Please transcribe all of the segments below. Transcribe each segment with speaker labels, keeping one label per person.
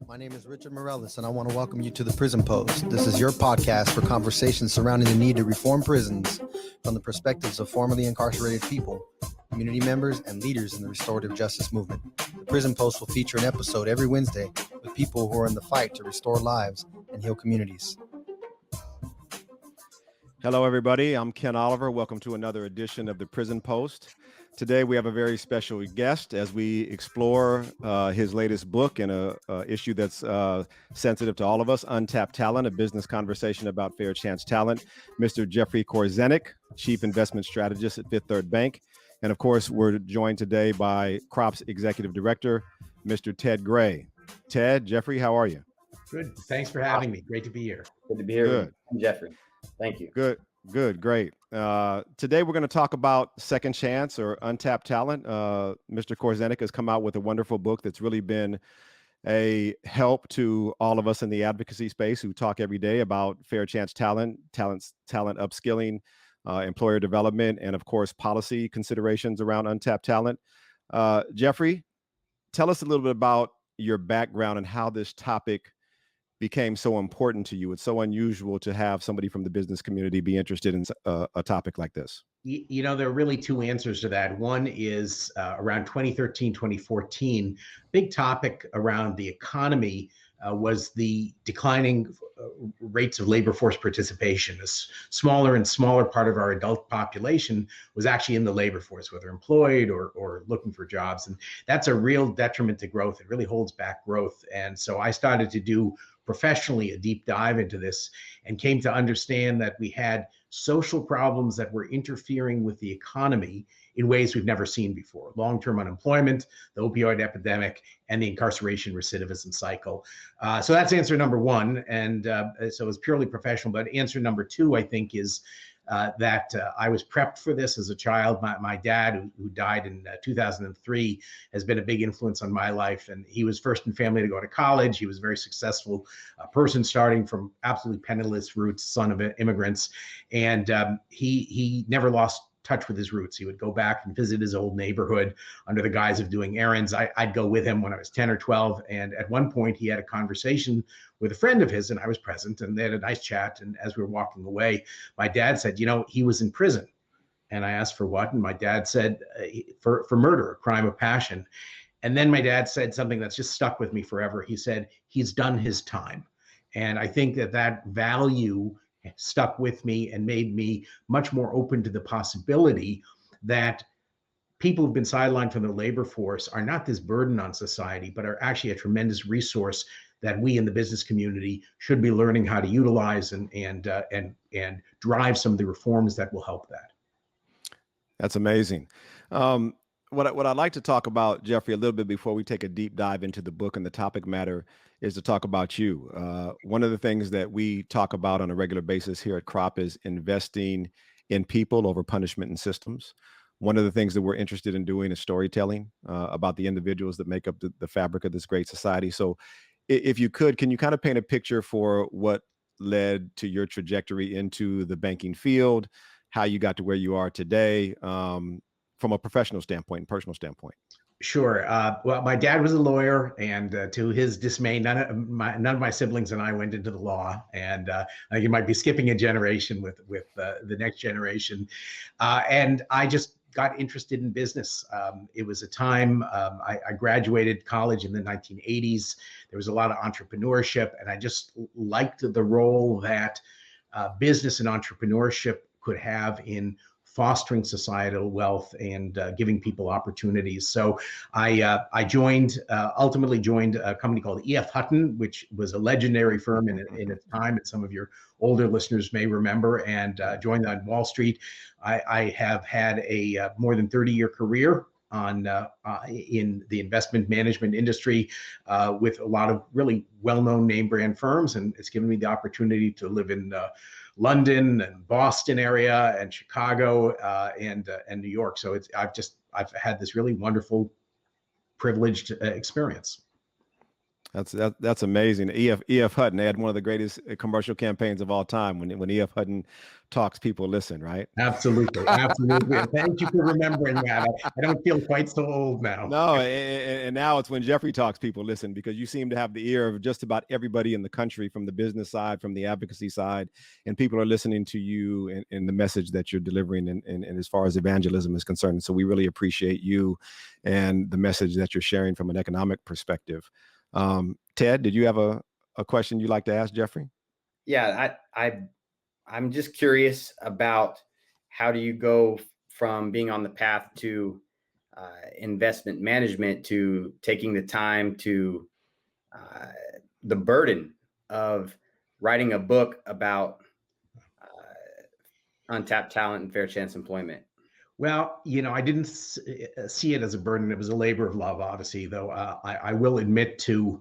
Speaker 1: My name is Richard Morellis, and I want to welcome you to the Prison Post. This is your podcast for conversations surrounding the need to reform prisons from the perspectives of formerly incarcerated people, community members, and leaders in the restorative justice movement. The Prison Post will feature an episode every Wednesday with people who are in the fight to restore lives and heal communities.
Speaker 2: Hello, everybody. I'm Ken Oliver. Welcome to another edition of the Prison Post. Today, we have a very special guest as we explore his latest book and a issue that's sensitive to all of us, Untapped Talent, a business conversation about fair chance talent. Mr. Jeff Korzenik, Chief Investment Strategist at Fifth Third Bank. And of course, we're joined today by CROP's Executive Director, Mr. Ted Gray. Ted, Jeffrey, how are you?
Speaker 3: Good. Thanks for having me. Great to be here.
Speaker 4: Good to be here.
Speaker 2: Good.
Speaker 4: I'm Jeffrey. Thank you.
Speaker 2: Good, great. Today we're going to talk about second chance or untapped talent. Mr. Korzenik has come out with a wonderful book that's really been a help to all of us in the advocacy space who talk every day about fair chance talent upskilling, employer development, and of course, policy considerations around untapped talent. Jeffrey, tell us a little bit about your background and how this topic became so important to you. It's so unusual to have somebody from the business community be interested in a topic like this.
Speaker 3: You know, there are really two answers to that. One is around 2013, 2014, big topic around the economy was the declining rates of labor force participation. A smaller and smaller part of our adult population was actually in the labor force, whether employed or looking for jobs. And that's a real detriment to growth. It really holds back growth. And so I started to do professionally a deep dive into this and came to understand that we had social problems that were interfering with the economy in ways we've never seen before. Long-term unemployment, the opioid epidemic, and the incarceration recidivism cycle. So that's answer number one. And so it's purely professional. But answer number two, I think, is that I was prepped for this as a child. My dad, who died in 2003, has been a big influence on my life. And he was first in family to go to college. He was a very successful person starting from absolutely penniless roots, son of immigrants. And he never lost touch with his roots. He would go back and visit his old neighborhood under the guise of doing errands. I'd go with him when I was 10 or 12. And at one point he had a conversation with a friend of his and I was present and they had a nice chat. And as we were walking away, my dad said, you know, he was in prison. And I asked for what? And my dad said for murder, a crime of passion. And then my dad said something that's just stuck with me forever. He said, he's done his time. And I think that value stuck with me and made me much more open to the possibility that people who've been sidelined from the labor force are not this burden on society, but are actually a tremendous resource that we in the business community should be learning how to utilize and drive some of the reforms that will help that. That's
Speaker 2: amazing. What I'd like to talk about, Jeffrey, a little bit before we take a deep dive into the book and the topic matter is to talk about you. One of the things that we talk about on a regular basis here at CROP is investing in people over punishment and systems. One of the things that we're interested in doing is storytelling about the individuals that make up the fabric of this great society. So if you could, can you kind of paint a picture for what led to your trajectory into the banking field, how you got to where you are today, from a professional standpoint and personal standpoint?
Speaker 3: Sure. Well, my dad was a lawyer, and to his dismay, none of my siblings and I went into the law. And you might be skipping a generation with the next generation. And I just got interested in business. It was a time I graduated college in the 1980s. There was a lot of entrepreneurship, and I just liked the role that business and entrepreneurship could have in fostering societal wealth and giving people opportunities. So I ultimately joined a company called E.F. Hutton, which was a legendary firm in its time, and some of your older listeners may remember, and joined on Wall Street. I have had a more than 30-year career in the investment management industry with a lot of really well-known name brand firms, and it's given me the opportunity to live in London and Boston area and Chicago and New York. So I've had this really wonderful, privileged experience.
Speaker 2: That's amazing. E.F. Hutton, they had one of the greatest commercial campaigns of all time when E.F. Hutton talks, people listen, right?
Speaker 3: Absolutely. Absolutely. And thank you for remembering that. I don't feel quite so old now.
Speaker 2: No, and now it's when Jeffrey talks, people listen, because you seem to have the ear of just about everybody in the country, from the business side, from the advocacy side, and people are listening to you and the message that you're delivering and as far as evangelism is concerned. So we really appreciate you and the message that you're sharing from an economic perspective. Ted, did you have a question you'd like to ask Jeffrey?
Speaker 4: Yeah, I'm just curious about how do you go from being on the path to investment management to taking the time to the burden of writing a book about untapped talent and fair chance employment?
Speaker 3: Well, I didn't see it as a burden. It was a labor of love, obviously, though I will admit to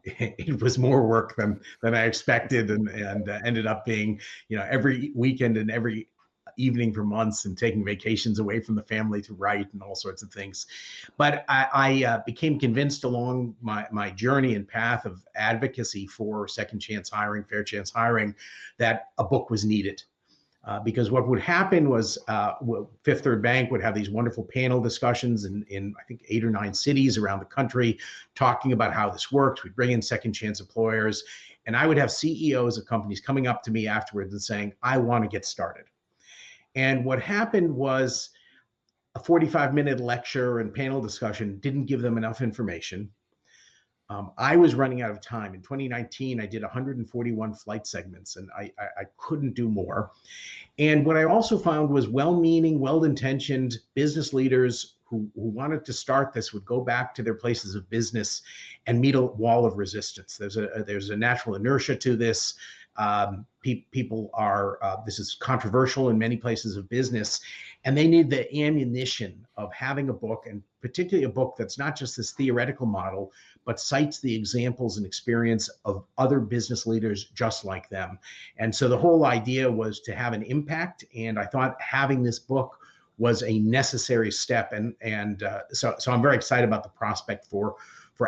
Speaker 3: it was more work than I expected and ended up being, every weekend and every evening for months and taking vacations away from the family to write and all sorts of things. But I became convinced along my journey and path of advocacy for second chance hiring, fair chance hiring, that a book was needed. Because what would happen was Fifth Third Bank would have these wonderful panel discussions in I think 8 or 9 cities around the country, talking about how this works. We'd bring in second chance employers, and I would have CEOs of companies coming up to me afterwards and saying, I want to get started. And what happened was a 45-minute lecture and panel discussion didn't give them enough information. I was running out of time. In 2019, I did 141 flight segments, and I couldn't do more. And what I also found was well-meaning, well-intentioned business leaders who wanted to start this would go back to their places of business and meet a wall of resistance. There's a natural inertia to this. People are, this is controversial in many places of business, and they need the ammunition of having a book, and particularly a book that's not just this theoretical model, but cites the examples and experience of other business leaders just like them. And so the whole idea was to have an impact, and I thought having this book was a necessary step. And so I'm very excited about the prospect for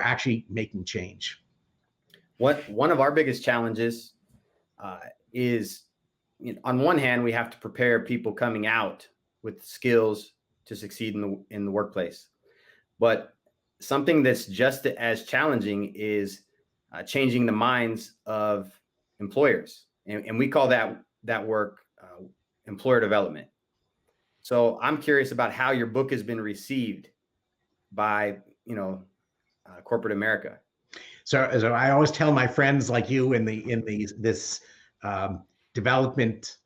Speaker 3: actually making change.
Speaker 4: One of our biggest challenges is, on one hand, we have to prepare people coming out with skills to succeed in the workplace. But something that's just as challenging is changing the minds of employers. And we call that work employer development. So I'm curious about how your book has been received by, corporate America.
Speaker 3: So I always tell my friends like you in this development,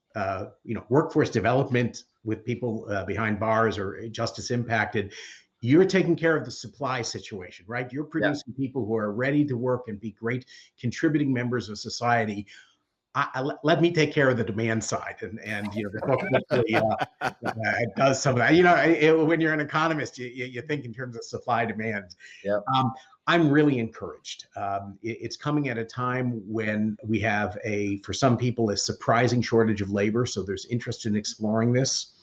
Speaker 3: workforce development with people behind bars or justice impacted, you're taking care of the supply situation, right? You're producing people who are ready to work and be great contributing members of society. Let me take care of the demand side, and the book really does some of that. When you're an economist, you think in terms of supply demand.
Speaker 4: Yeah.
Speaker 3: I'm really encouraged. It's coming at a time when we have for some people, a surprising shortage of labor. So there's interest in exploring this.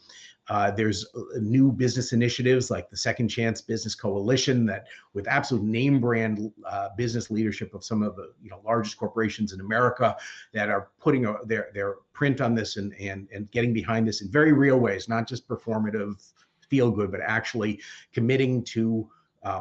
Speaker 3: There's new business initiatives like the Second Chance Business Coalition that, with absolute name brand business leadership of some of the largest corporations in America, that are putting their print on this and getting behind this in very real ways, not just performative feel good, but actually committing to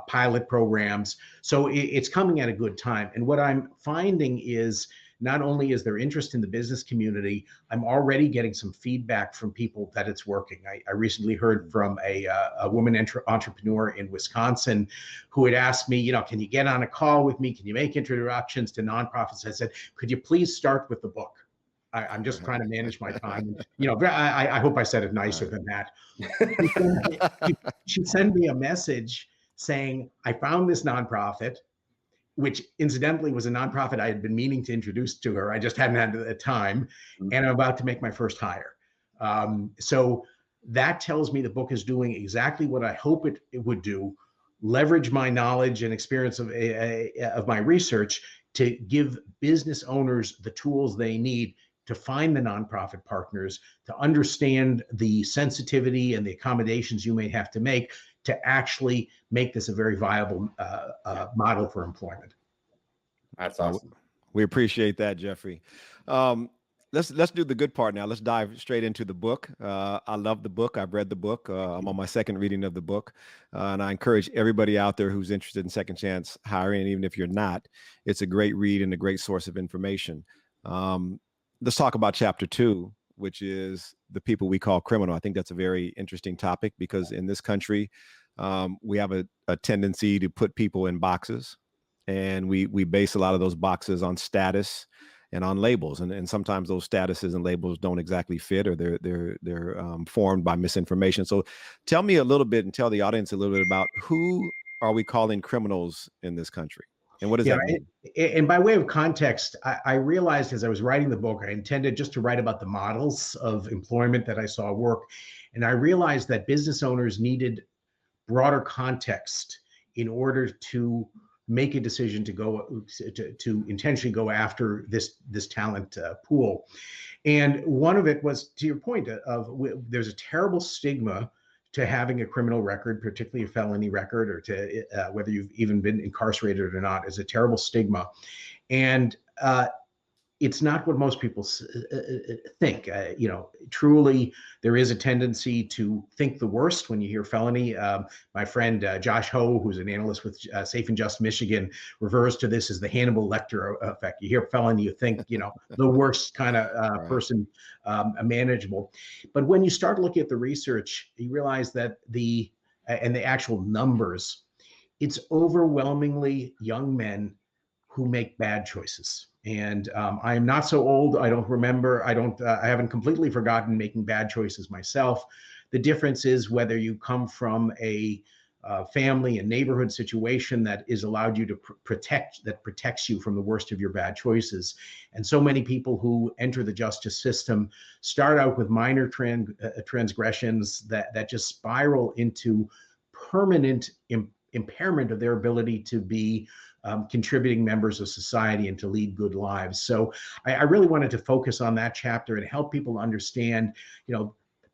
Speaker 3: pilot programs. So it's coming at a good time. And what I'm finding is, not only is there interest in the business community, I'm already getting some feedback from people that it's working. I recently heard from a woman entrepreneur in Wisconsin who had asked me, can you get on a call with me? Can you make introductions to nonprofits? I said, could you please start with the book? I'm just trying to manage my time. I hope I said it nicer than that. She sent me a message saying, I found this nonprofit, which incidentally was a nonprofit I had been meaning to introduce to her. I just hadn't had the time, and I'm about to make my first hire. So that tells me the book is doing exactly what I hope it would do: leverage my knowledge and experience of my research to give business owners the tools they need to find the nonprofit partners, to understand the sensitivity and the accommodations you may have to make to actually make this a very viable model for employment.
Speaker 4: That's awesome.
Speaker 2: We appreciate that, Jeffrey. let's do the good part now. Let's dive straight into the book. I love the book. I've read the book. I'm on my second reading of the book, and I encourage everybody out there who's interested in second chance hiring, and even if you're not, it's a great read and a great source of information. Let's talk about chapter 2, which is the people we call criminal. I think that's a very interesting topic because in this country, we have a tendency to put people in boxes, and we base a lot of those boxes on status and on labels, and sometimes those statuses and labels don't exactly fit, or they're formed by misinformation. So tell me a little bit, and tell the audience a little bit about who are we calling criminals in this country, and what does that mean?
Speaker 3: And by way of context, I realized as I was writing the book, I intended just to write about the models of employment that I saw work, and I realized that business owners needed broader context in order to make a decision to go to intentionally go after this talent pool. And one of it was, to your point, there's a terrible stigma to having a criminal record, particularly a felony record, or to whether you've even been incarcerated or not, is a terrible stigma. And it's not what most people think. Truly, there is a tendency to think the worst when you hear felony. My friend Josh Ho, who's an analyst with Safe and Just Michigan, refers to this as the Hannibal Lecter effect. You hear felony, you think, the worst kind of person manageable. But when you start looking at the research, you realize that the actual numbers, it's overwhelmingly young men who make bad choices. And I am not so old. I don't remember. I haven't completely forgotten making bad choices myself. The difference is whether you come from a family and neighborhood situation that is allowed you to protects you from the worst of your bad choices. And so many people who enter the justice system start out with minor transgressions that just spiral into permanent impairment of their ability to be contributing members of society and to lead good lives. So I really wanted to focus on that chapter and help people understand,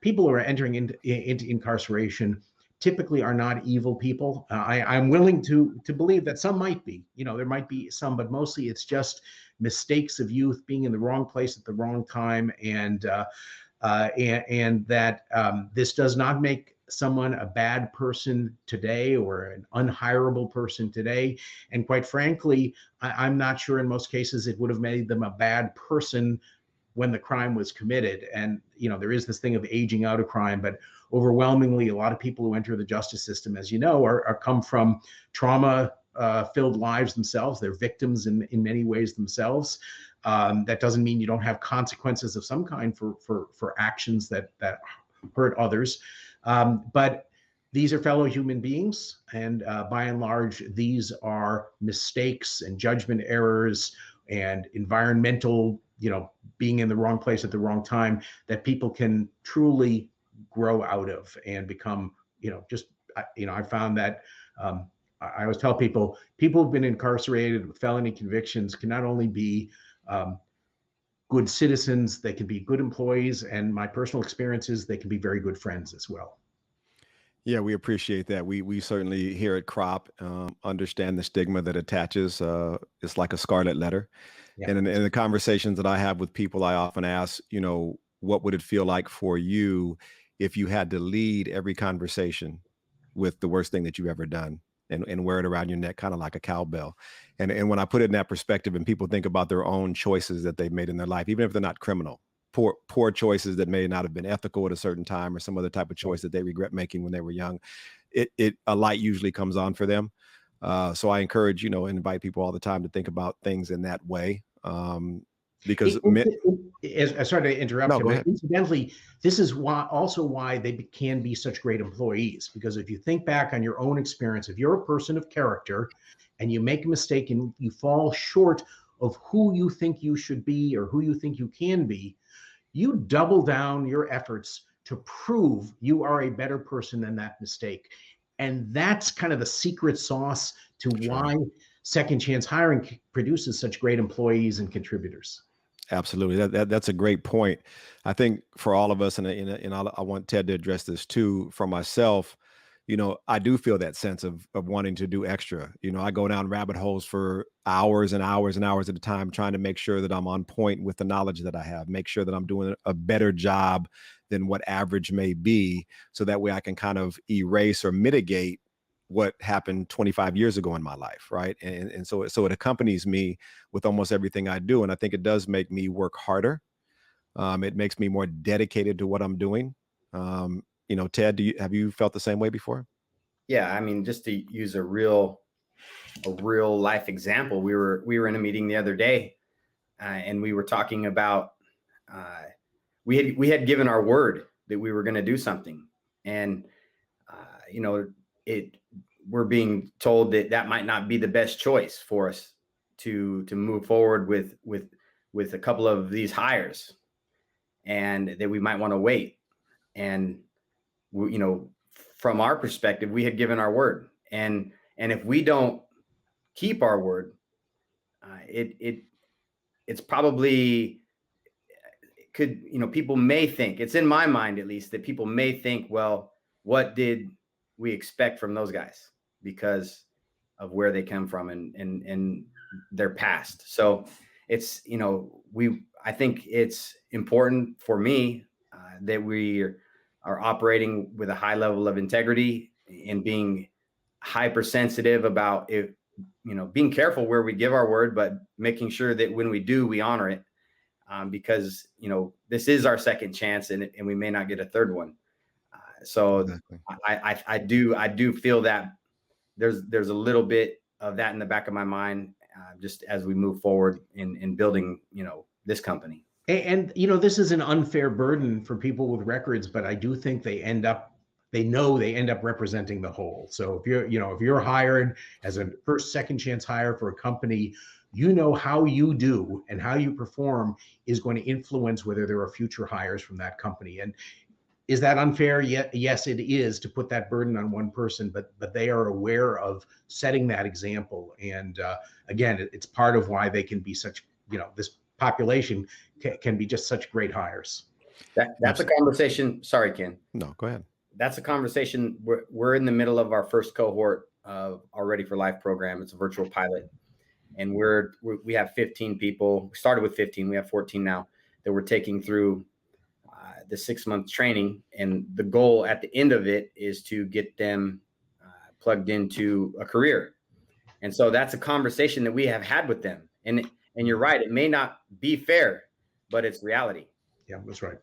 Speaker 3: people who are entering into incarceration typically are not evil people. I'm willing to believe that some might be, there might be some, but mostly it's just mistakes of youth, being in the wrong place at the wrong time, and that this does not make someone a bad person today or an unhireable person today. And quite frankly, I'm not sure in most cases it would have made them a bad person when the crime was committed. And, there is this thing of aging out of crime, but overwhelmingly, a lot of people who enter the justice system, as you know, are come from trauma filled lives themselves. They're victims in many ways themselves. That doesn't mean you don't have consequences of some kind for actions that hurt others. But these are fellow human beings, and by and large, these are mistakes and judgment errors and environmental, being in the wrong place at the wrong time that people can truly grow out of and become, I found that I always tell people who've been incarcerated with felony convictions can not only be good citizens, they can be good employees, and my personal experiences, they can be very good friends as well.
Speaker 2: Yeah, we appreciate that. We certainly here at Crop understand the stigma that attaches. It's like a scarlet letter.
Speaker 3: Yeah.
Speaker 2: And in the conversations that I have with people, I often ask, what would it feel like for you if you had to lead every conversation with the worst thing that you've ever done, and wear it around your neck, kind of like a cowbell. And when I put it in that perspective and people think about their own choices that they've made in their life, even if they're not criminal, poor choices that may not have been ethical at a certain time, or some other type of choice that they regret making when they were young, a light usually comes on for them. So I encourage, and invite people all the time to think about things in that way. Because
Speaker 3: sorry to interrupt you,
Speaker 2: but
Speaker 3: incidentally, this is why they can be such great employees. Because if you think back on your own experience, if you're a person of character and you make a mistake and you fall short of who you think you should be or who you think you can be, you double down your efforts to prove you are a better person than that mistake. And that's kind of the secret sauce to why second chance hiring produces such great employees and contributors.
Speaker 2: Absolutely. That's a great point. I think for all of us, and I want Ted to address this too, for myself, I do feel that sense of wanting to do extra. I go down rabbit holes for hours and hours and hours at a time, trying to make sure that I'm on point with the knowledge that I have, make sure that I'm doing a better job than what average may be, so that way I can kind of erase or mitigate what happened 25 years ago in my life, right? And so it accompanies me with almost everything I do, and I think it does make me work harder. It makes me more dedicated to what I'm doing. Ted, have you felt the same way before?
Speaker 4: Yeah, I mean, just to use a real life example, we were in a meeting the other day, and we were talking about we had given our word that we were going to do something, and we're being told that might not be the best choice for us to move forward with a couple of these hires, and that we might want to wait. And from our perspective, we had given our word, and if we don't keep our word, it's probably could, people may think, it's in my mind at least, that people may think, well, what did we expect from those guys because of where they come from and their past. So it's, I think it's important for me that we are operating with a high level of integrity and being hypersensitive about it, being careful where we give our word, but making sure that when we do, we honor it. Because this is our second chance, and we may not get a third one. So exactly. I do feel that there's a little bit of that in the back of my mind, just as we move forward in building this company.
Speaker 3: And this is an unfair burden for people with records, but I do think they end up representing the whole. So if you're hired as a second chance hire for a company, how you do and how you perform is going to influence whether there are future hires from that company. And is that unfair? Yes, it is, to put that burden on one person, but they are aware of setting that example. And again, it's part of why they can be such, this population can be just such great hires.
Speaker 4: That's a conversation. Sorry, Ken.
Speaker 2: No, go ahead.
Speaker 4: That's a conversation. We're in the middle of our first cohort of our Ready for Life program. It's a virtual pilot. And we have 15 people. We started with 15. We have 14 now that we're taking through the 6-month training. And the goal at the end of it is to get them plugged into a career. And so that's a conversation that we have had with them. And you're right. It may not be fair, but it's reality.
Speaker 3: Yeah, that's right.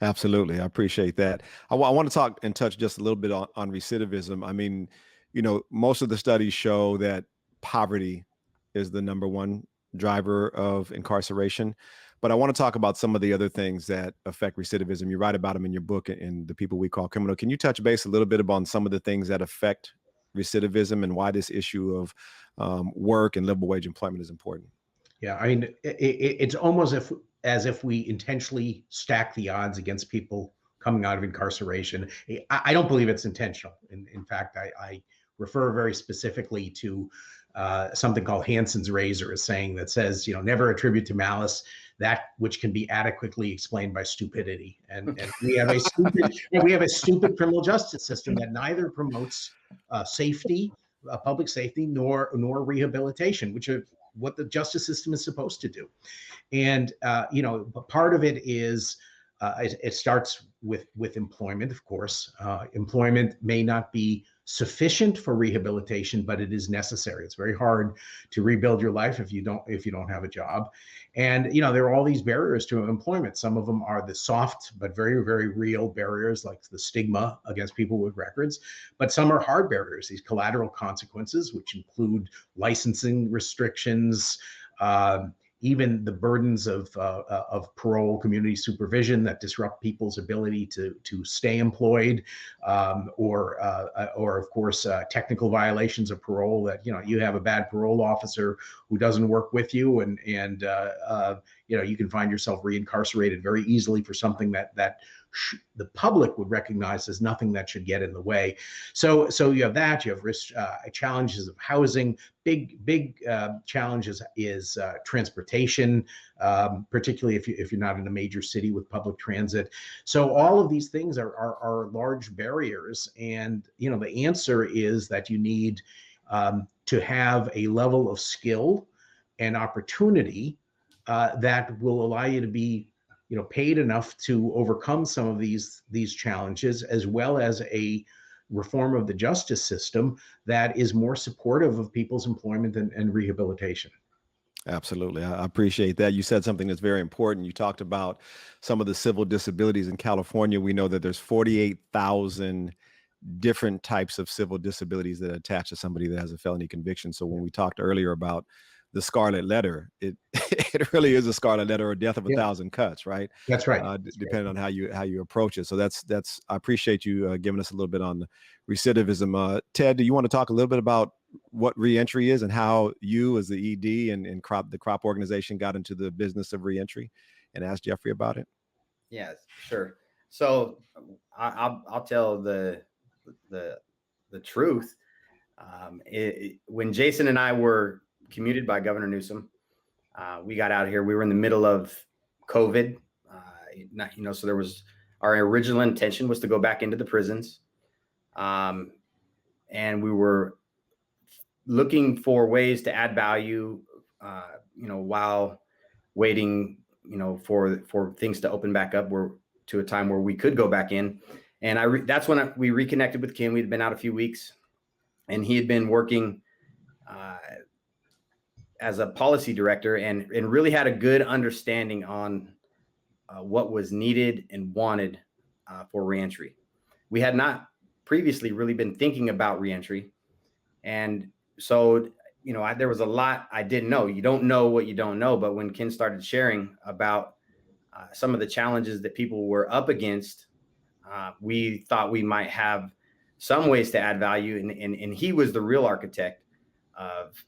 Speaker 2: Absolutely. I appreciate that. I want to talk and touch just a little bit on recidivism. I mean, most of the studies show that poverty is the number one driver of incarceration. But I want to talk about some of the other things that affect recidivism. You write about them in your book, in The People We Call Criminal. Can you touch base a little bit upon some of the things that affect recidivism and why this issue of work and livable wage employment is important?
Speaker 3: Yeah, I mean, it's almost as if we intentionally stack the odds against people coming out of incarceration. I don't believe it's intentional. In fact, I refer very specifically to something called Hanson's razor, a saying that says, never attribute to malice that which can be adequately explained by stupidity. And we have a stupid criminal justice system that neither promotes safety, public safety, nor rehabilitation, which are what the justice system is supposed to do. And part of it is it starts with employment, of course. Employment may not be sufficient for rehabilitation, but it is necessary. It's very hard to rebuild your life if you don't have a job. And there are all these barriers to employment. Some of them are the soft but very, very real barriers, like the stigma against people with records. But some are hard barriers, these collateral consequences, which include licensing restrictions, even the burdens of parole, community supervision that disrupt people's ability to stay employed, or of course technical violations of parole, that you have a bad parole officer who doesn't work with you, and you can find yourself reincarcerated very easily for something that the public would recognize as nothing that should get in the way. So you have that. You have risk, challenges of housing. Big challenges is transportation, particularly if you're not in a major city with public transit. So all of these things are large barriers, and the answer is that you need to have a level of skill and opportunity that will allow you to be paid enough to overcome some of these challenges, as well as a reform of the justice system that is more supportive of people's employment and rehabilitation.
Speaker 2: Absolutely. I appreciate that. You said something that's very important. You talked about some of the civil disabilities in California. We know that there's 48,000 different types of civil disabilities that attach to somebody that has a felony conviction. So when we talked earlier about the scarlet letter, it it really is a scarlet letter, or death of a thousand cuts, right?
Speaker 3: That's right.
Speaker 2: Depending on how you approach it. So that's I appreciate you giving us a little bit on recidivism. Ted, do you want to talk a little bit about what reentry is and how you, as the ED and the crop organization, got into the business of reentry, and ask Jeffrey about it?
Speaker 4: Yes, sure. So I'll tell the truth. When Jason and I were commuted by Governor Newsom, we got out here. We were in the middle of COVID, so there was, our original intention was to go back into the prisons, and we were looking for ways to add value, while waiting, for things to open back up, to a time where we could go back in. And that's when we reconnected with Ken. We'd been out a few weeks, and he had been working as a policy director and really had a good understanding on what was needed and wanted for reentry. We had not previously really been thinking about reentry. And so, there was a lot I didn't know. You don't know what you don't know. But when Ken started sharing about some of the challenges that people were up against, we thought we might have some ways to add value. And he was the real architect of,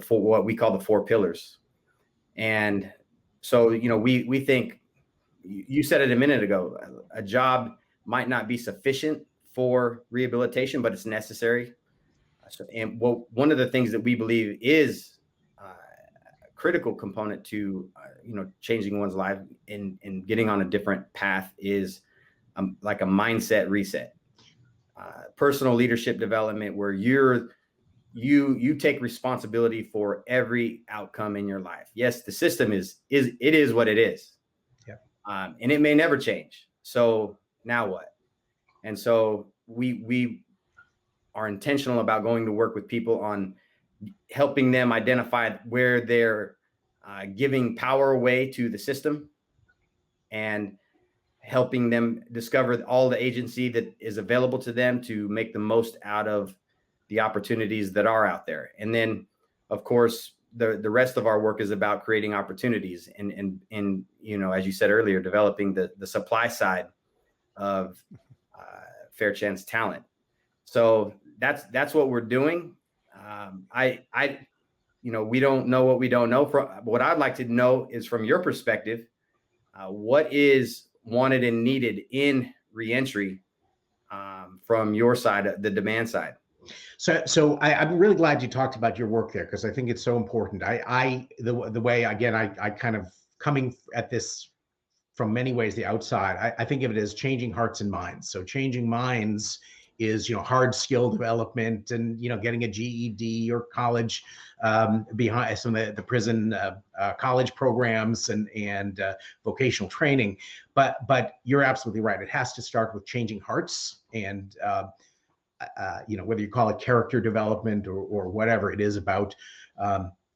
Speaker 4: what we call the 4 pillars. And so, we think, you said it a minute ago, a job might not be sufficient for rehabilitation, but it's necessary. And one of the things that we believe is a critical component to, changing one's life and getting on a different path is like a mindset reset, personal leadership development, where you take responsibility for every outcome in your life. Yes, the system is what it is. Yeah. And it may never change. So now what? And so we are intentional about going to work with people on helping them identify where they're giving power away to the system, and helping them discover all the agency that is available to them to make the most out of the opportunities that are out there. And then, of course, the rest of our work is about creating opportunities and as you said earlier, developing the supply side of fair chance talent. So that's what we're doing. We don't know what we don't know. What I'd like to know is, from your perspective, what is wanted and needed in reentry from your side, the demand side.
Speaker 3: So I'm really glad you talked about your work there, because I think it's so important. The way, again, I kind of coming at this from many ways, the outside, I think of it as changing hearts and minds. So changing minds is, hard skill development and, getting a GED or college behind some of the prison college programs and vocational training. But you're absolutely right. It has to start with changing hearts and, whether you call it character development or whatever, it is about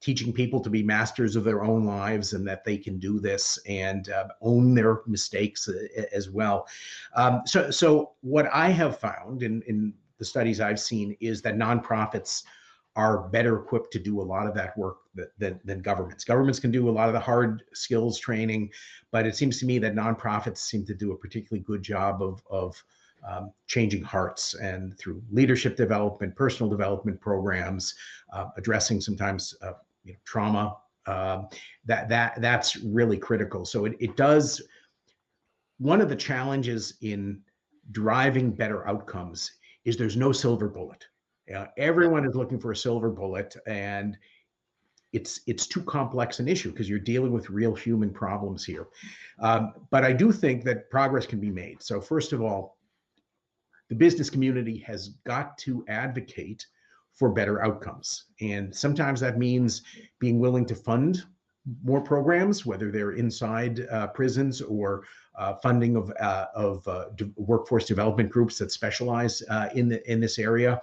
Speaker 3: teaching people to be masters of their own lives, and that they can do this and own their mistakes as well. So what I have found in the studies I've seen is that nonprofits are better equipped to do a lot of that work than governments. Governments can do a lot of the hard skills training, but it seems to me that nonprofits seem to do a particularly good job of changing hearts, and through leadership development, personal development programs, addressing sometimes trauma. That's really critical. So it does. one of the challenges in driving better outcomes is there's no silver bullet. Everyone is looking for a silver bullet, and it's too complex an issue because you're dealing with real human problems here. But I do think that progress can be made. So first of all, the business community has got to advocate for better outcomes. And sometimes that means being willing to fund more programs, whether they're inside prisons or funding of workforce development groups that specialize in this area.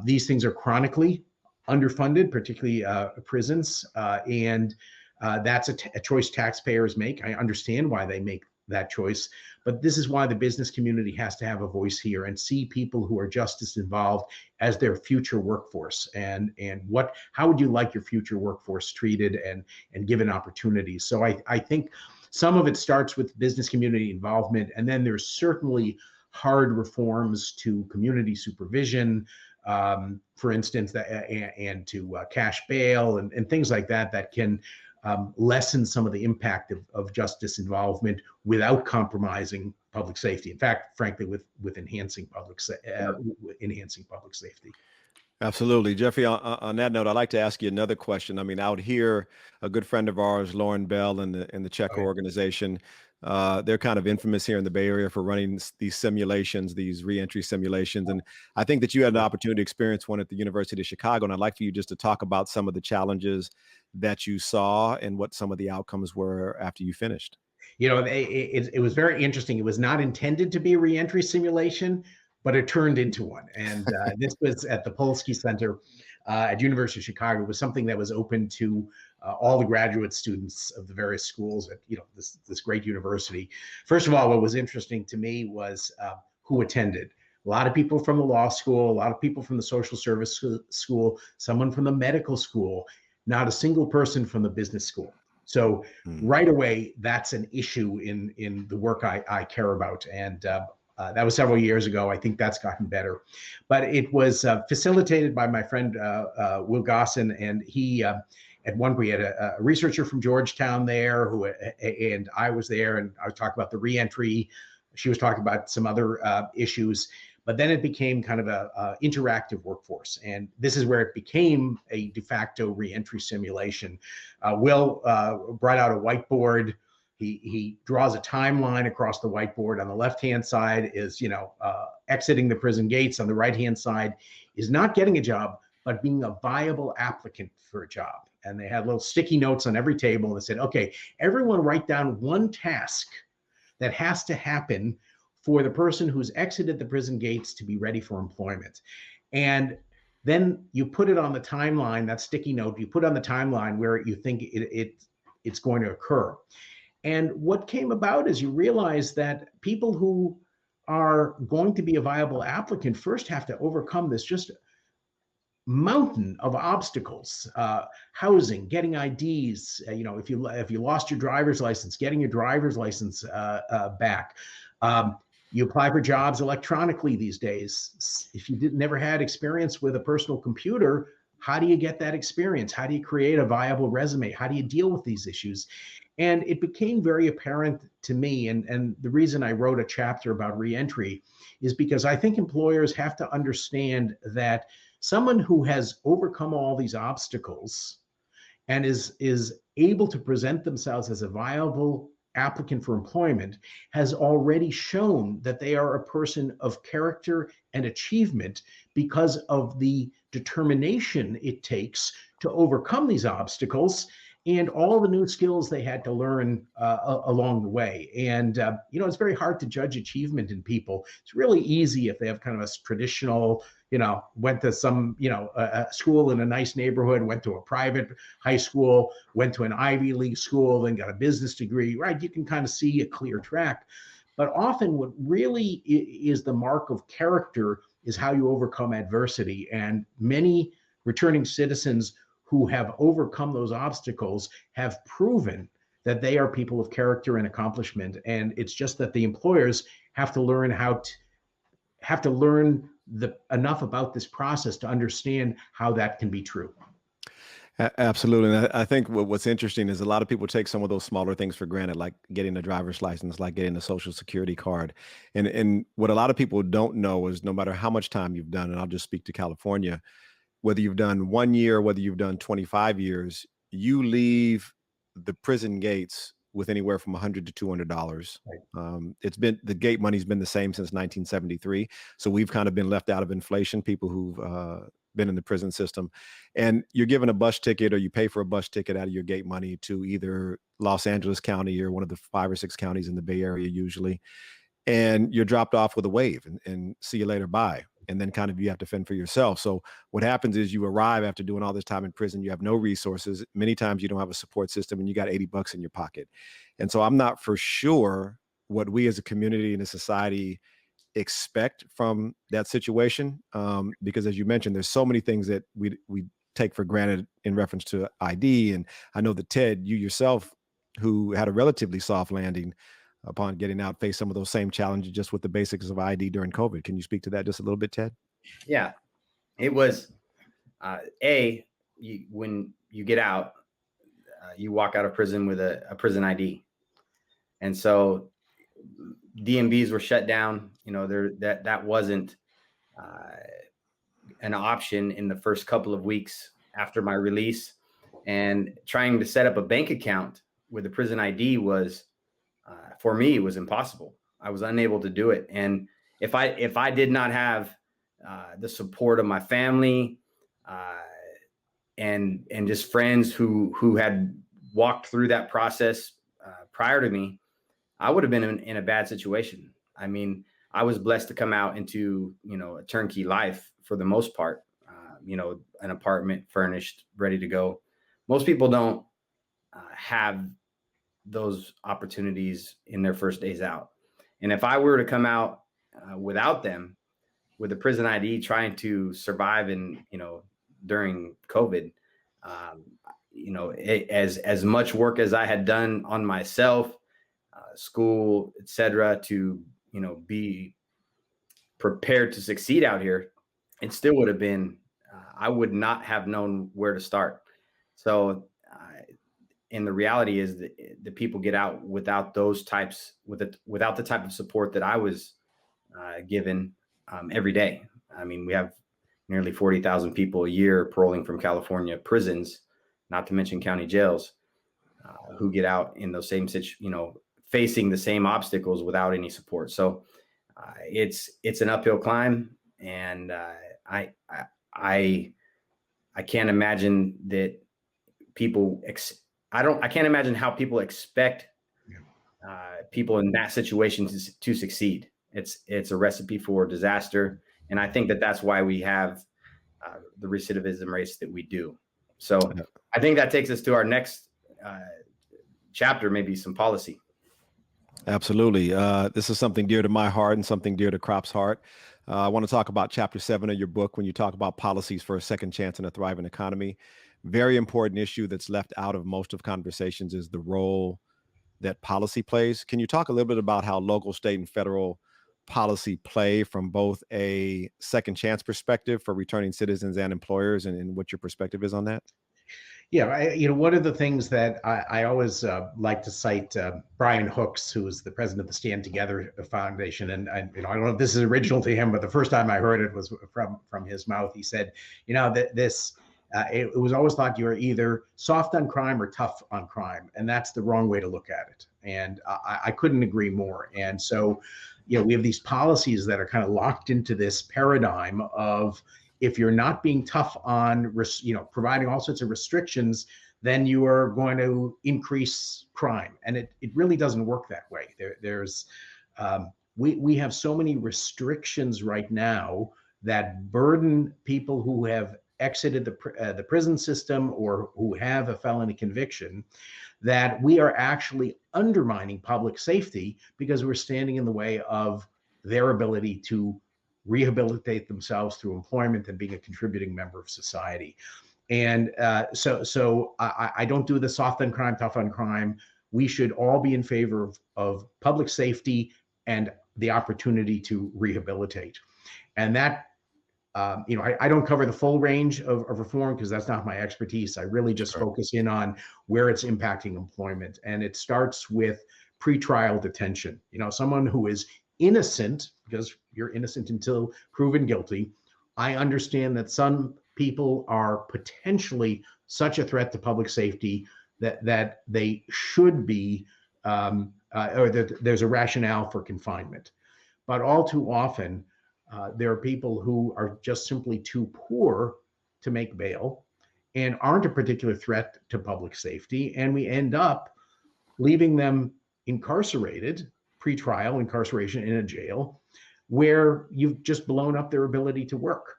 Speaker 3: These things are chronically underfunded, particularly prisons, and that's a choice taxpayers make. I understand why they make that choice, but this is why the business community has to have a voice here and see people who are justice involved as their future workforce, and how would you like your future workforce treated and given opportunities. So I think some of it starts with business community involvement, and then there's certainly hard reforms to community supervision, for instance, and to cash bail and things like that can lessen some of the impact of justice involvement without compromising public safety. In fact, frankly, with enhancing public safety.
Speaker 2: Absolutely. Jeffrey, on that note, I'd like to ask you another question. I mean, out here, a good friend of ours, Lauren Bell and the Checker organization, they're kind of infamous here in the Bay Area for running these simulations, these reentry simulations. And I think that you had an opportunity to experience one at the University of Chicago. And I'd like for you just to talk about some of the challenges that you saw and what some of the outcomes were after you finished.
Speaker 3: You know, it was very interesting. It was not intended to be a reentry simulation, but it turned into one. And this was at the Polsky Center at University of Chicago. It was something that was open to all the graduate students of the various schools at this great university. First of all, what was interesting to me was who attended. A lot of people from the law school, a lot of people from the social service school, someone from the medical school, not a single person from the business school. So right away, that's an issue in the work I care about. And that was several years ago. I think that's gotten better. But it was facilitated by my friend, Will Gosson, and he, at one point, we had a researcher from Georgetown there, and I was there, and I was talking about the reentry. She was talking about some other issues. But then it became kind of a interactive workforce. And this is where it became a de facto reentry simulation. Will brought out a whiteboard. He draws a timeline across the whiteboard. On the left-hand side is, exiting the prison gates. On the right-hand side is not getting a job, but being a viable applicant for a job. And they had little sticky notes on every table. And they said, okay, everyone write down one task that has to happen for the person who's exited the prison gates to be ready for employment. And then you put it on the timeline, that sticky note, you put on the timeline where you think it's going to occur. And what came about is you realize that people who are going to be a viable applicant first have to overcome this just mountain of obstacles, housing, getting IDs, if you lost your driver's license, getting your driver's license back. You apply for jobs electronically these days. If you never had experience with a personal computer, how do you get that experience? How do you create a viable resume? How do you deal with these issues? And it became very apparent to me, and the reason I wrote a chapter about reentry is because I think employers have to understand that someone who has overcome all these obstacles and is able to present themselves as a viable applicant for employment has already shown that they are a person of character and achievement because of the determination it takes to overcome these obstacles and all the new skills they had to learn along the way. And, it's very hard to judge achievement in people. It's really easy if they have kind of a traditional, went to some, a school in a nice neighborhood, went to a private high school, went to an Ivy League school, then got a business degree, right? You can kind of see a clear track. But often what really is the mark of character is how you overcome adversity. And many returning citizens who have overcome those obstacles have proven that they are people of character and accomplishment. And it's just that the employers have to learn enough about this process to understand how that can be true.
Speaker 2: Absolutely. And I think what's interesting is a lot of people take some of those smaller things for granted, like getting a driver's license, like getting a social security card. And what a lot of people don't know is no matter how much time you've done, and I'll just speak to California, whether you've done 1 year, whether you've done 25 years, you leave the prison gates with anywhere from $100 to $200.
Speaker 3: Right.
Speaker 2: It's been the gate money's been the same since 1973. So we've kind of been left out of inflation, people who've been in the prison system. And you're given a bus ticket or you pay for a bus ticket out of your gate money to either Los Angeles County or one of the 5 or 6 counties in the Bay Area usually. And you're dropped off with a wave and see you later, bye. And then kind of you have to fend for yourself. So what happens is you arrive after doing all this time in prison, you have no resources. Many times you don't have a support system and you got $80 in your pocket. And so I'm not for sure what we as a community and a society expect from that situation. Because as you mentioned, there's so many things that we take for granted in reference to ID. And I know that Ted, you yourself, who had a relatively soft landing upon getting out, face some of those same challenges just with the basics of ID during COVID. Can you speak to that just a little bit, Ted?
Speaker 4: Yeah, it was when you get out, you walk out of prison with a prison ID, and so DMVs were shut down. You know, that wasn't an option in the first couple of weeks after my release, and trying to set up a bank account with a prison ID was. For me, it was impossible. I was unable to do it. And if I did not have the support of my family and just friends who had walked through that process prior to me, I would have been in a bad situation. I mean, I was blessed to come out into, a turnkey life for the most part, an apartment furnished, ready to go. Most people don't have those opportunities in their first days out. And if I were to come out without them, with a prison ID, trying to survive during COVID, as much work as I had done on myself, school, etc., to, be prepared to succeed out here, it still would have been, I would not have known where to start. So, and the reality is that the people get out without without the type of support that I was given every day. I mean, we have nearly 40,000 people a year paroling from California prisons, not to mention county jails, who get out in those same facing the same obstacles without any support. So it's an uphill climb, and I can't imagine that people. I can't imagine how people expect people in that situation to succeed. It's a recipe for disaster, and I think that's why we have the recidivism rates that we do. So I think that takes us to our next chapter, maybe some policy.
Speaker 2: Absolutely. This is something dear to my heart and something dear to Crop's heart. I want to talk about chapter 7 of your book when you talk about policies for a second chance in a thriving economy. Very important issue that's left out of most of conversations is the role that policy plays. Can you talk a little bit about how local, state, and federal policy play from both a second chance perspective for returning citizens and employers, and what your perspective is on that?
Speaker 3: Yeah, one of the things that I always like to cite Brian Hooks, who is the president of the Stand Together Foundation, and I don't know if this is original to him, but the first time I heard it was from his mouth. He said, that this. It was always thought you were either soft on crime or tough on crime, and that's the wrong way to look at it. And I couldn't agree more. And so, we have these policies that are kind of locked into this paradigm of if you're not being tough on, providing all sorts of restrictions, then you are going to increase crime. And it really doesn't work that way. We have so many restrictions right now that burden people who have exited the prison system or who have a felony conviction, that we are actually undermining public safety because we're standing in the way of their ability to rehabilitate themselves through employment and being a contributing member of society. And so I don't do the soft on crime, tough on crime. We should all be in favor of public safety and the opportunity to rehabilitate. And that I don't cover the full range of reform because that's not my expertise. I really just focus in on where it's impacting employment. And it starts with pretrial detention. Someone who is innocent, because you're innocent until proven guilty. I understand that some people are potentially such a threat to public safety that they should be, or that there's a rationale for confinement. But all too often, there are people who are just simply too poor to make bail and aren't a particular threat to public safety. And we end up leaving them incarcerated, pretrial incarceration in a jail, where you've just blown up their ability to work.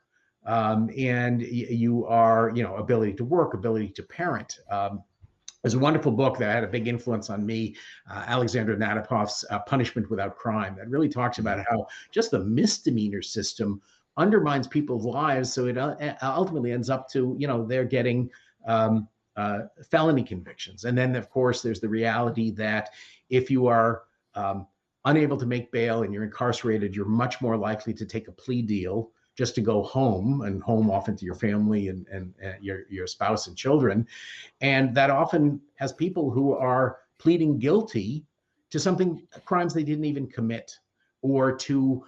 Speaker 3: And you are, ability to work, ability to parent. There's a wonderful book that had a big influence on me, Alexander Nadapov's Punishment Without Crime, that really talks about how just the misdemeanor system undermines people's lives. So it ultimately ends up to, they're getting felony convictions. And then, of course, there's the reality that if you are unable to make bail and you're incarcerated, you're much more likely to take a plea deal just to go home, and home often to your family and your spouse and children. And that often has people who are pleading guilty to crimes they didn't even commit, or to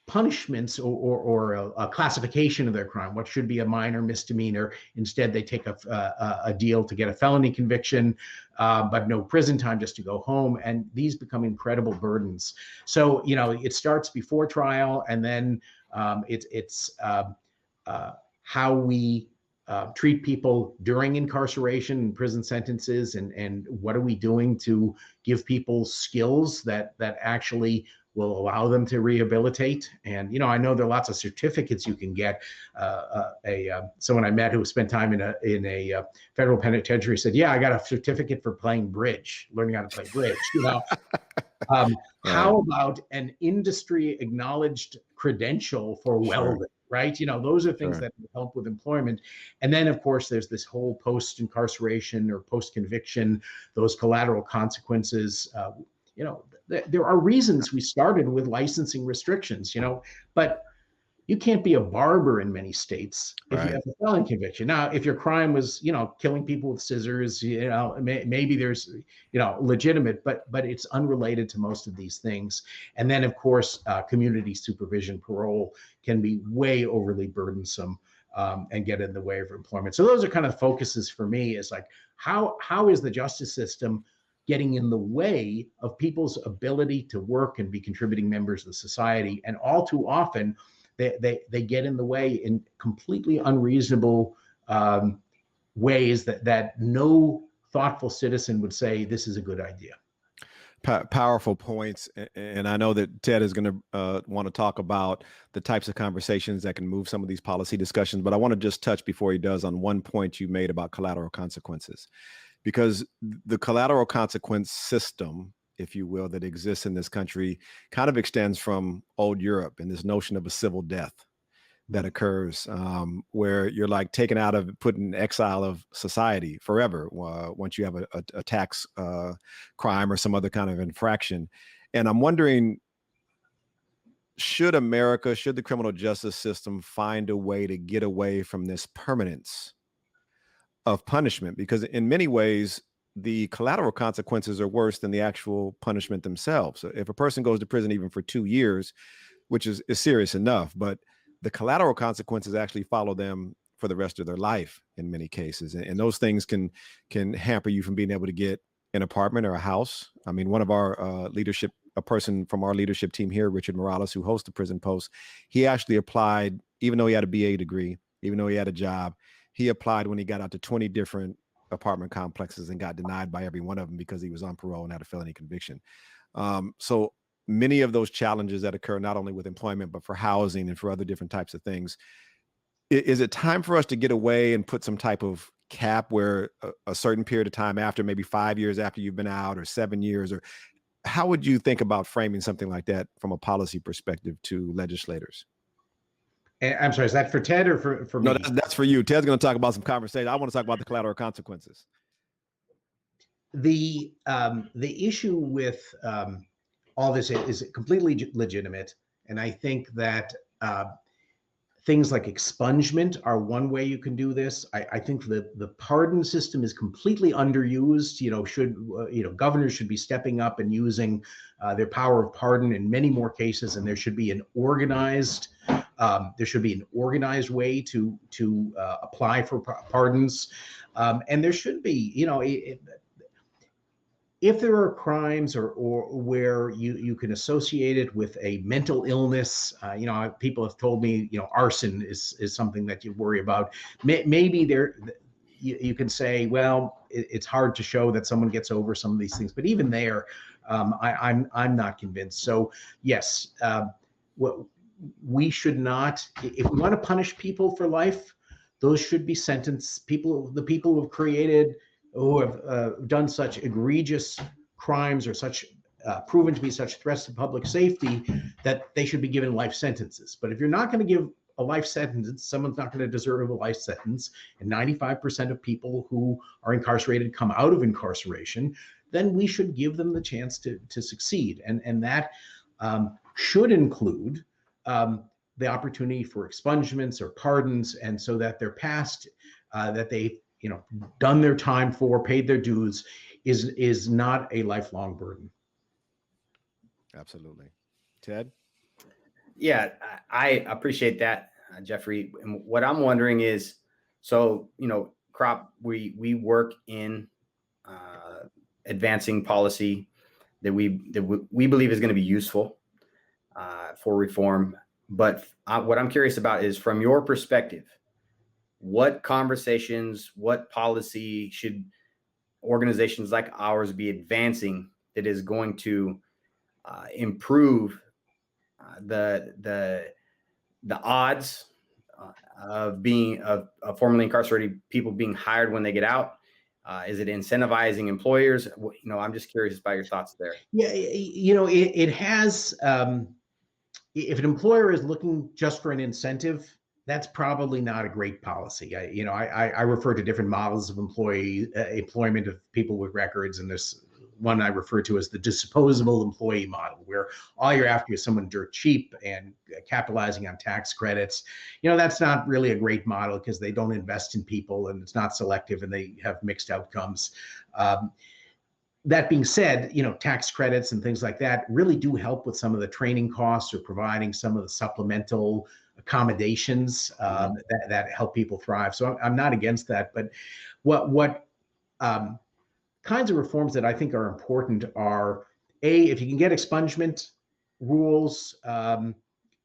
Speaker 3: punishments or a classification of their crime. What should be a minor misdemeanor, instead they take a deal to get a felony conviction, but no prison time, just to go home. And these become incredible burdens. So, it starts before trial, and then it's how we treat people during incarceration and prison sentences, and what are we doing to give people skills that actually will allow them to rehabilitate. And I know there are lots of certificates you can get. Someone I met who spent time in a federal penitentiary said, "Yeah, I got a certificate for playing bridge, learning how to play bridge." How about an industry acknowledged credential for welding? Right? Those are things that help with employment. And then, of course, there's this whole post-incarceration or post-conviction, those collateral consequences. There are reasons we started with licensing restrictions, but you can't be a barber in many states if you have a felony conviction. Now, if your crime was, killing people with scissors, maybe there's, legitimate, but it's unrelated to most of these things. And then, of course, community supervision, parole can be way overly burdensome and get in the way of employment. So those are kind of focuses for me, is like, how is the justice system getting in the way of people's ability to work and be contributing members of society? And all too often, they get in the way in completely unreasonable ways that no thoughtful citizen would say this is a good idea.
Speaker 2: Powerful points. And I know that Ted is going to want to talk about the types of conversations that can move some of these policy discussions. But I want to just touch before he does on one point you made about collateral consequences, because the collateral consequence system, if you will, that exists in this country kind of extends from old Europe, and this notion of a civil death that occurs where you're like taken out of, put in exile of society forever once you have a tax crime or some other kind of infraction. And I'm wondering, should the criminal justice system find a way to get away from this permanence of punishment? Because in many ways, the collateral consequences are worse than the actual punishment themselves. So if a person goes to prison even for 2 years, which is serious enough, but the collateral consequences actually follow them for the rest of their life in many cases. And those things can hamper you from being able to get an apartment or a house. I mean, one of our a person from our leadership team here, Richard Morales, who hosts the Prison Post, he actually applied, even though he had a BA degree, even though he had a job, he applied when he got out to 20 different apartment complexes and got denied by every one of them because he was on parole and had a felony conviction. So many of those challenges that occur, not only with employment, but for housing and for other different types of things. Is it time for us to get away and put some type of cap where a certain period of time after, maybe 5 years after you've been out, or 7 years, or how would you think about framing something like that from a policy perspective to legislators?
Speaker 3: I'm sorry, is that for Ted or for me?
Speaker 2: No, that's for you. Ted's going to talk about some conversation. I want to talk about the collateral consequences.
Speaker 3: The issue with all this is completely legitimate. And I think that things like expungement are one way you can do this. I think the pardon system is completely underused. Governors should be stepping up and using their power of pardon in many more cases, and there should be an organized way to apply for pardons, and there should be, if there are crimes or where you can associate it with a mental illness, people have told me, arson is something that you worry about. Maybe you can say, well, it's hard to show that someone gets over some of these things, but even there, I'm not convinced. So yes, we should not, if we want to punish people for life, those should be sentenced. The people who have created, who have done such egregious crimes or such proven to be such threats to public safety, that they should be given life sentences. But if you're not going to give a life sentence, someone's not going to deserve a life sentence, and 95% of people who are incarcerated come out of incarceration, then we should give them the chance to succeed. And that should include the opportunity for expungements or pardons, and so that their past that they done their time for, paid their dues, is not a lifelong burden.
Speaker 2: Absolutely. Ted?
Speaker 4: Yeah, I appreciate that, Jeffrey. And what I'm wondering is, so, Crop, we work in advancing policy that we believe is going to be useful for reform. But what I'm curious about is, from your perspective, what conversations, what policy should organizations like ours be advancing that is going to improve the odds of formerly incarcerated people being hired when they get out? Is it incentivizing employers? I'm just curious about your thoughts there.
Speaker 3: Yeah, it has. If an employer is looking just for an incentive, that's probably not a great policy. I refer to different models of employment of people with records, and there's one I refer to as the disposable employee model, where all you're after is someone dirt cheap and capitalizing on tax credits. That's not really a great model, because they don't invest in people, and it's not selective, and they have mixed outcomes. That being said, tax credits and things like that really do help with some of the training costs, or providing some of the supplemental accommodations that help people thrive. So I'm not against that. But what kinds of reforms that I think are important are, if you can get expungement rules,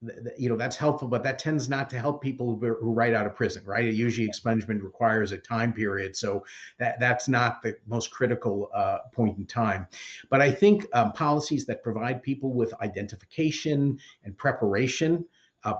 Speaker 3: that's helpful, but that tends not to help people who right out of prison, right? Usually expungement requires a time period, so that's not the most critical point in time. But I think policies that provide people with identification and preparation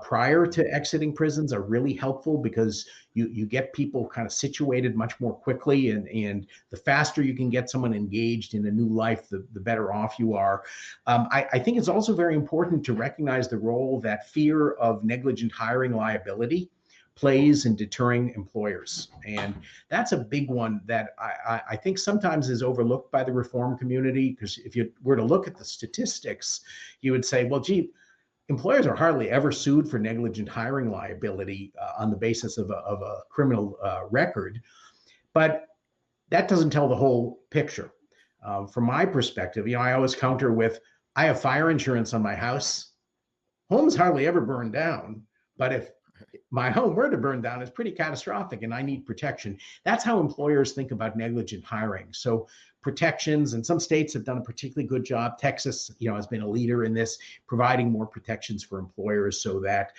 Speaker 3: prior to exiting prisons are really helpful, because you get people kind of situated much more quickly, and the faster you can get someone engaged in a new life, the better off you are. I think it's also very important to recognize the role that fear of negligent hiring liability plays in deterring employers. And that's a big one that I think sometimes is overlooked by the reform community, because if you were to look at the statistics, you would say, well, gee, employers are hardly ever sued for negligent hiring liability on the basis of a criminal record. But that doesn't tell the whole picture. From my perspective, I always counter with, I have fire insurance on my house. Homes hardly ever burn down, but if my home were to burn down, it's pretty catastrophic, and I need protection. That's how employers think about negligent hiring. So protections, and some states have done a particularly good job. Texas, has been a leader in this, providing more protections for employers, so that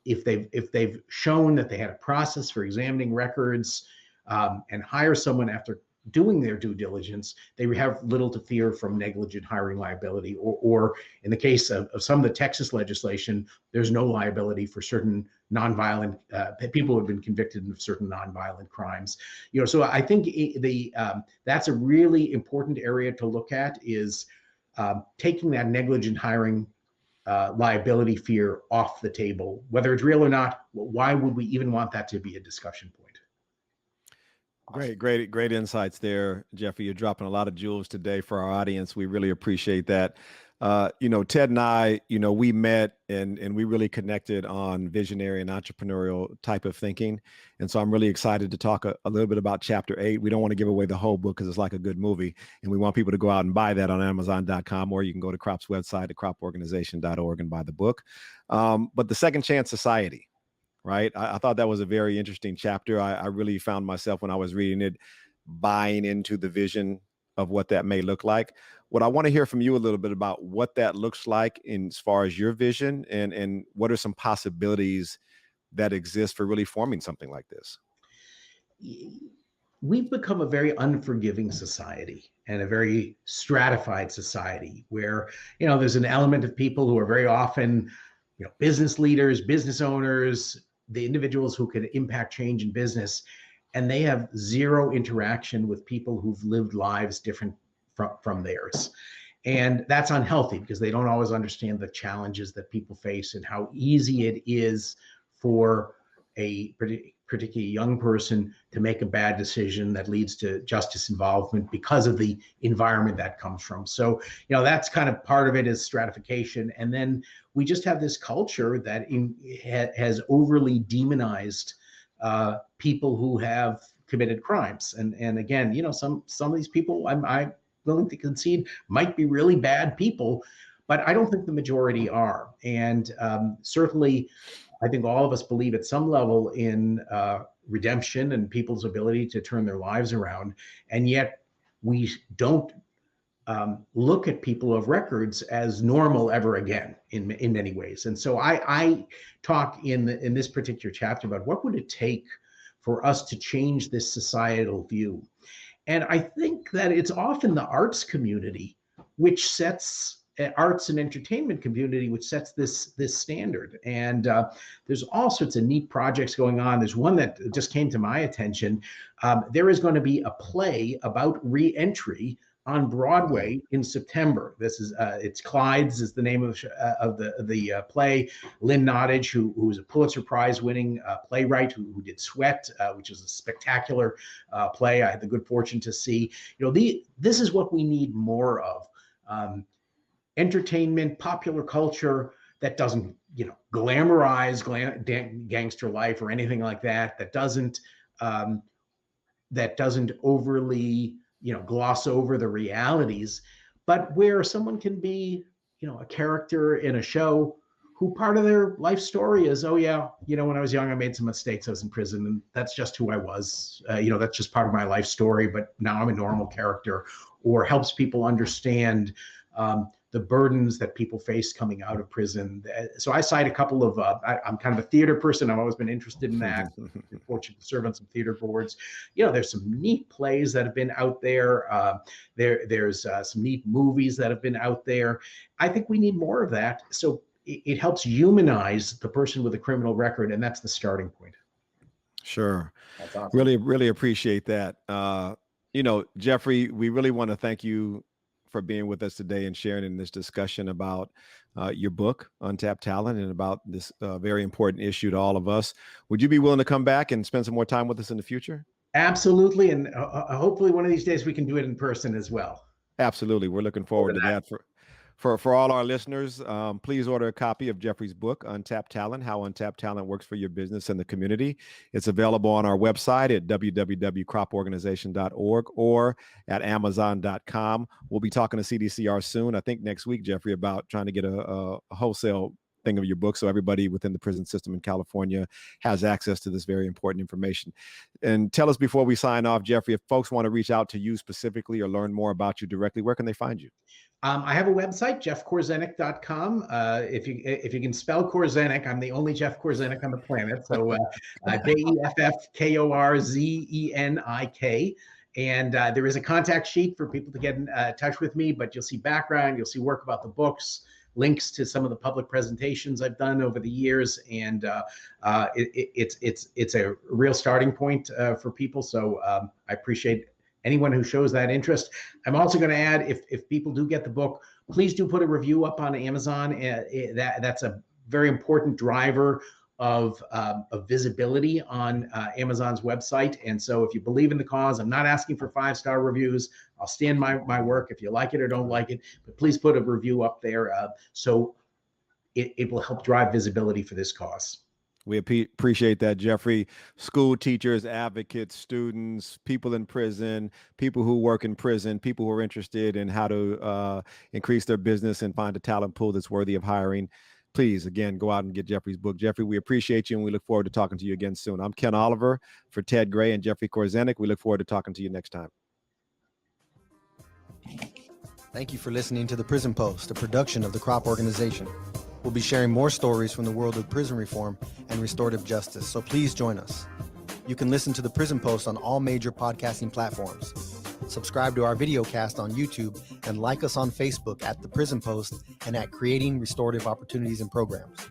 Speaker 3: if they've shown that they had a process for examining records and hire someone after doing their due diligence, they have little to fear from negligent hiring liability. Or in the case of some of the Texas legislation, there's no liability for certain nonviolent people who have been convicted of certain nonviolent crimes. So I think that's a really important area to look at, is taking that negligent hiring liability fear off the table. Whether it's real or not, why would we even want that to be a discussion point?
Speaker 2: Awesome. Great insights there, Jeffrey. You're dropping a lot of jewels today for our audience. We really appreciate that. Ted and I, we met and we really connected on visionary and entrepreneurial type of thinking. And so I'm really excited to talk a little bit about chapter 8. We don't want to give away the whole book because it's like a good movie. And we want people to go out and buy that on Amazon.com, or you can go to CROP's website at croporganization.org and buy the book. But the Second Chance Society, right? I thought that was a very interesting chapter. I really found myself when I was reading it, buying into the vision of what that may look like. What I want to hear from you a little bit about what that looks like in as far as your vision, and what are some possibilities that exist for really forming something like this?
Speaker 3: We've become a very unforgiving society and a very stratified society where, there's an element of people who are very often, business leaders, business owners, the individuals who can impact change in business, and they have zero interaction with people who've lived lives different from theirs. And that's unhealthy because they don't always understand the challenges that people face and how easy it is for a particularly young person to make a bad decision that leads to justice involvement because of the environment that comes from. So, that's kind of part of it is stratification. And then we just have this culture that has overly demonized people who have committed crimes. And again, some of these people I'm willing to concede might be really bad people, but I don't think the majority are. And certainly, I think all of us believe at some level in redemption and people's ability to turn their lives around. And yet we don't look at people of records as normal ever again in many ways. And so I talk in this particular chapter about what would it take for us to change this societal view. And I think that it's often the arts community which sets arts and entertainment community, which sets this standard. And there's all sorts of neat projects going on. There's one that just came to my attention. There is going to be a play about re-entry on Broadway in September. This is it's Clyde's is the name of the play. Lynn Nottage, who's a Pulitzer Prize winning playwright who did Sweat, which is a spectacular play I had the good fortune to see. This is what we need more of. Entertainment, popular culture that doesn't, glamorize gangster life or anything like that. That doesn't overly, gloss over the realities, but where someone can be, a character in a show who part of their life story is, oh yeah, when I was young, I made some mistakes. I was in prison, and that's just who I was. That's just part of my life story. But now I'm a normal character, or helps people understand the burdens that people face coming out of prison. So I cite a couple of, I'm kind of a theater person. I've always been interested in that. Been fortunate to serve on some theater boards. There's some neat plays that have been out there. There's some neat movies that have been out there. I think we need more of that. So it helps humanize the person with a criminal record, and that's the starting point.
Speaker 2: Sure.
Speaker 4: That's awesome.
Speaker 2: Really, really appreciate that. Jeffrey, we really want to thank you for being with us today and sharing in this discussion about your book, Untapped Talent, and about this very important issue to all of us. Would you be willing to come back and spend some more time with us in the future?
Speaker 3: Absolutely. And hopefully one of these days we can do it in person as well.
Speaker 2: Absolutely. We're looking forward to that. For all our listeners, please order a copy of Jeffrey's book, Untapped Talent, How Untapped Talent Works for Your Business and the Community. It's available on our website at www.croporganization.org or at amazon.com. We'll be talking to CDCR soon, I think next week, Jeffrey, about trying to get a wholesale thing of your book so everybody within the prison system in California has access to this very important information. And tell us before we sign off, Jeffrey, if folks want to reach out to you specifically or learn more about you directly, where can they find you?
Speaker 3: I have a website, jeffkorzenik.com. If you can spell Korzenik, I'm the only Jeff Korzenik on the planet. So JeffKorzenik. And there is a contact sheet for people to get in touch with me, but you'll see background, you'll see work about the books, links to some of the public presentations I've done over the years. And it's a real starting point for people. So I appreciate anyone who shows that interest. I'm also going to add, if people do get the book, please do put a review up on Amazon. That's a very important driver of visibility on Amazon's website. And so if you believe in the cause, I'm not asking for 5-star reviews. I'll stand my work if you like it or don't like it, but please put a review up there so it will help drive visibility for this cause.
Speaker 2: We appreciate that, Jeffrey. School teachers, advocates, students, people in prison, people who work in prison, people who are interested in how to increase their business and find a talent pool that's worthy of hiring. Please, again, go out and get Jeffrey's book. Jeffrey, we appreciate you, and we look forward to talking to you again soon. I'm Ken Oliver for Ted Gray and Jeffrey Korzenik. We look forward to talking to you next time.
Speaker 1: Thank you for listening to The Prison Post, a production of the Crop Organization. We'll be sharing more stories from the world of prison reform and restorative justice, so please join us. You can listen to The Prison Post on all major podcasting platforms. Subscribe to our video cast on YouTube and like us on Facebook at The Prison Post and at Creating Restorative Opportunities and Programs.